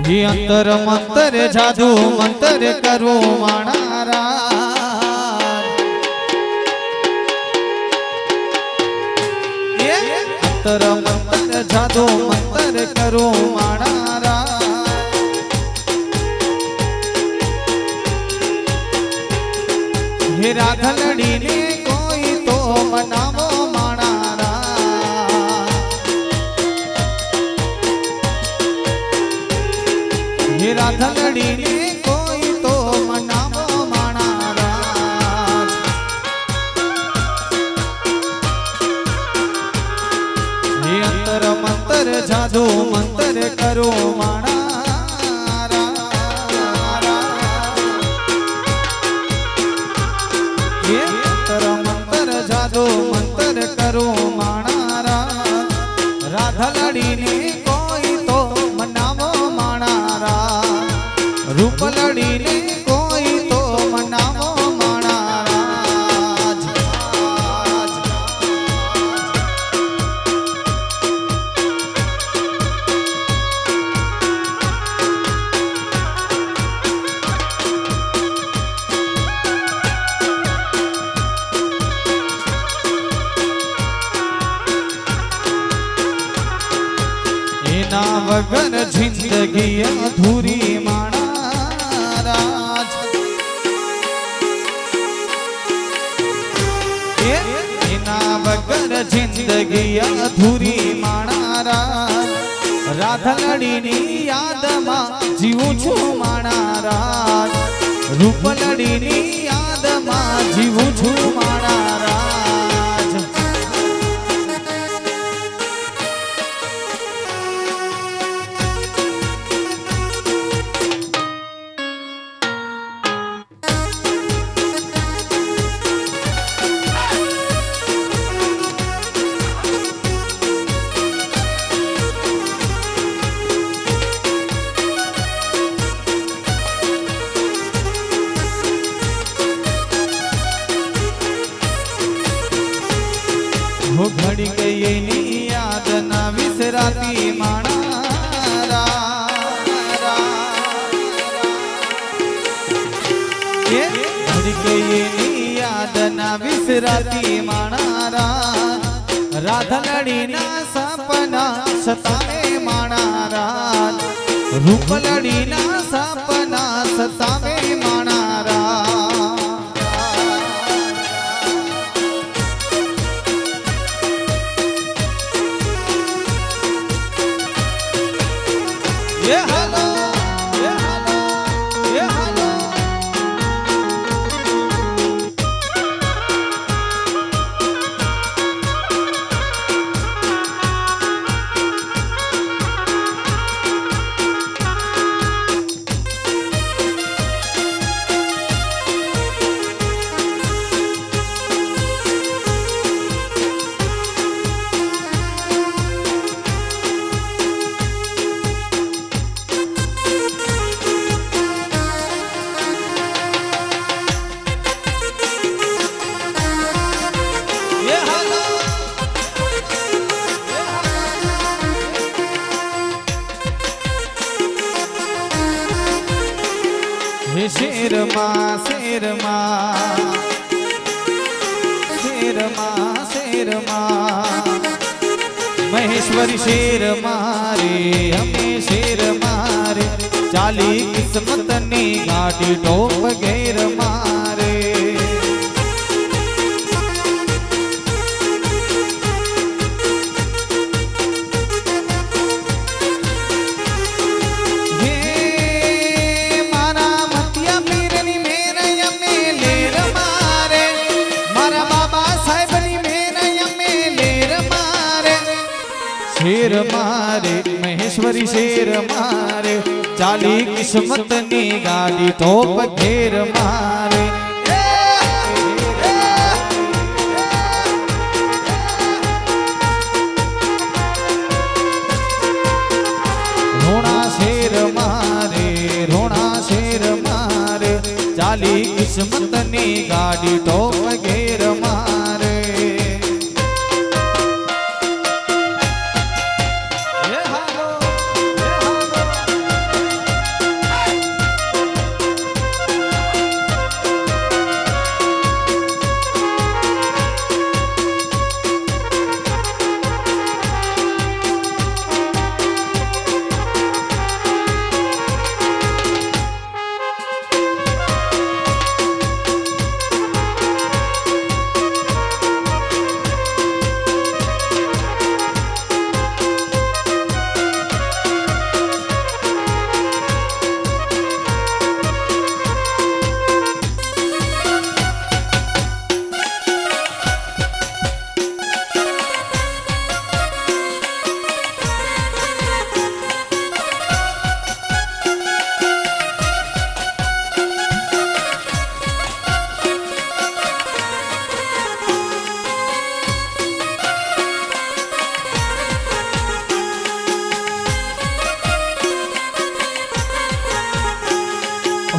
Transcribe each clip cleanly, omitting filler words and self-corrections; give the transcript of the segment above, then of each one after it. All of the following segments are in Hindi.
ही अंतर मंतर जादू मंतर करो माणारा ये अंतर मंतर जादू मंतर करो माणारा हे राधलड़ी ने कोई तो मनावो माणारा हे राधलड़ी ने कोई तो मनावो माणारा हे अंतर मंतर जादू मंतर करो माणारा ये अंतर मंतर जादू मंतर करो माणारा राधलड़ी ने कोई तो मनावो माणारा रूपलड़ी ने कोई तो मनावो माणारा एना वगर जिंदगी अधूरी माणारा एना वगर जिंदगी अधूरी माणारा राधलड़ी नी याद में जीवू छू माणारा रूपलड़ी नी याद में जीवू छू माणारा हो घड़ी गई नी याद ना विसराती माणारा ये घड़ी गई नी याद ना विसराती माणारा राधलड़ी ना सपना सतावे माणारा रूपलड़ी ना सपना सतावे माणारा ये हेलो ये हेलो ये हेलो शेर माँ शेर माँ शेर माँ शेर माँ महेश्वरी शेर मारे हमें शेर मारे चाली किस्मत ने गाड़ी टोप घेर मारे शेर मारे महेश्वरी शेर मारे चाली किस्मत नी गाड़ी टोप घेर मारे रोना शेर मारे चाली किस्मत नी गाड़ी टोप घेर मारे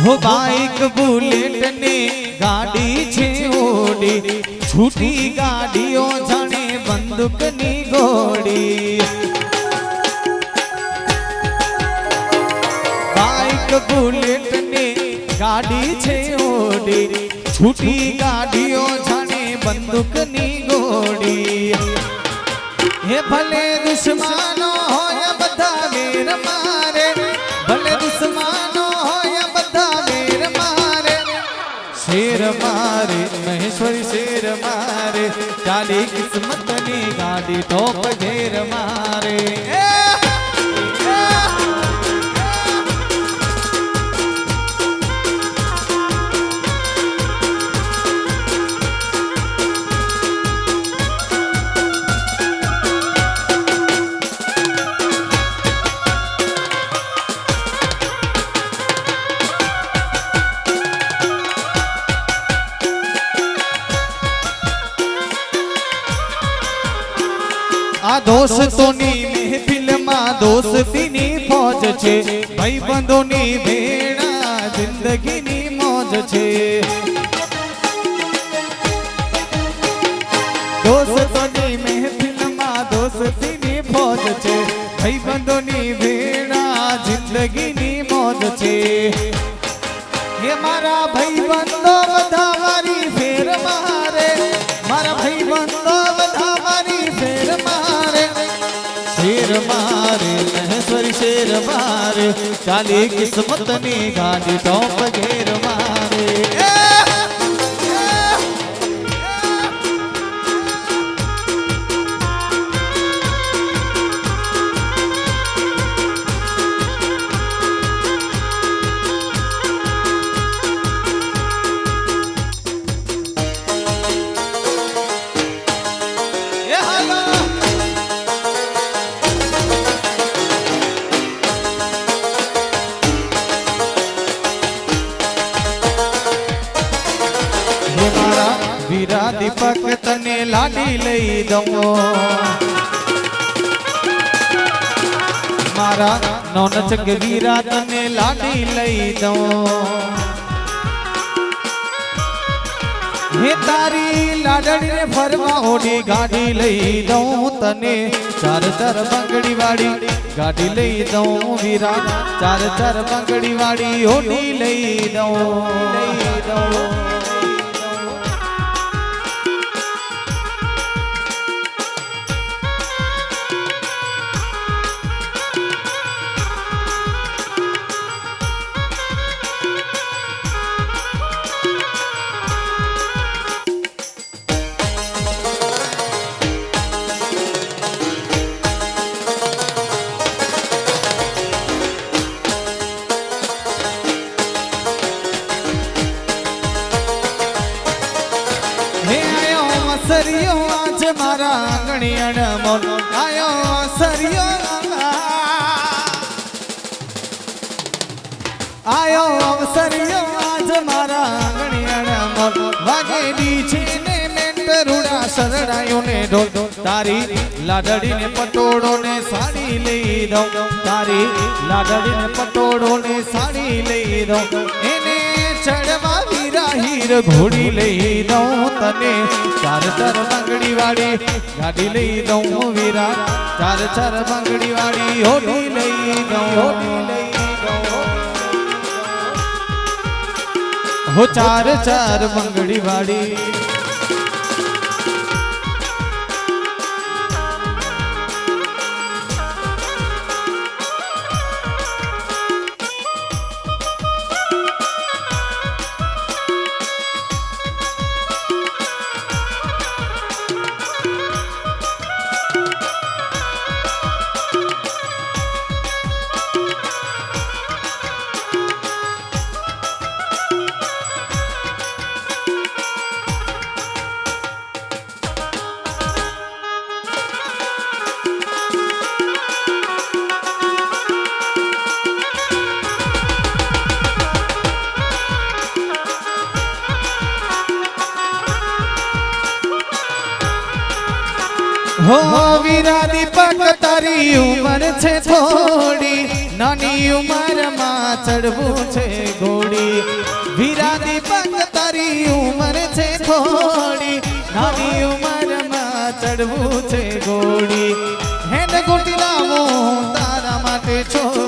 हो बाइक बुलेट ने गाड़ी छे ओडी छूटी गाड़ियों जाने बंदूक नी गोड़ी बाइक बुलेट ने गाड़ी छे ओडी छूटी गाड़ियों जाने बंदूक नी गोड़ी हे भले दुश्मनो हो या बधा वीर मारे भले दुश्मनो हो या बधा वीर मारे शेर मारे महेश्वरी शेर मारे चाली किस्मत नी गाड़ी टॉप घेर मारे आ दोस्तोनी महफिल में दोस्तीनी फौज छे भाईबंधोनी भेड़ा जिंदगीनी मौज छे दोस्तोनी महफिल में दोस्तीनी फौज छे भाईबंधोनी भेड़ा जिंदगीनी मौज छे ये मारा भाईबंधो बधा वारी फेर मारे मारा भाईबंधो बधा वारी फेर मारे शेर मारे महेश्वरी शेर मारे चाली किस्मत नी गाड़ी टॉप घेर मारे वीरा दीपक तने लाडी लई दऊं मारा नौनचक वीरा तने लाडी लई दऊं हे तारी लाडड़ी ने फरवा ओडी गाड़ी लई दऊं तने चार चार बंगड़ी वाड़ी गाड़ी लई दऊं वीरा चार चार बंगड़ी वाड़ी ओडी लई दऊं सरियो आज मारा आंगणी अनमोल आयो सरियो आयो सरियो आज मारा आंगणी अनमोल वागे डीजे ने मेंटरुड़ा सरड़ायो ने ढोल तारी लाडड़ी ने पटोड़ो ने साड़ी ले दो तारी लाडड़ी ने पटोड़ो ने साड़ी ले दो एने चढ़वा वीरा हीर घोड़ी ले दऊं तने चार चार बंगड़ी वाड़ी गाड़ी ले दऊं वीरा चार चार बंगड़ी वाड़ी होड़ी ले दऊं हो चार चार बंगड़ी वाड़ी हो वीरा दीपक तारी उमर छे थोड़ी नानी उमर मां ચડવું છે ઘોડી વીરા દીપક તારી ઉંમર છે થોડી નાની ઉંમરમાં ચડવું છે ઘોડી હેડ ગોટી લાવો તારા માટે છો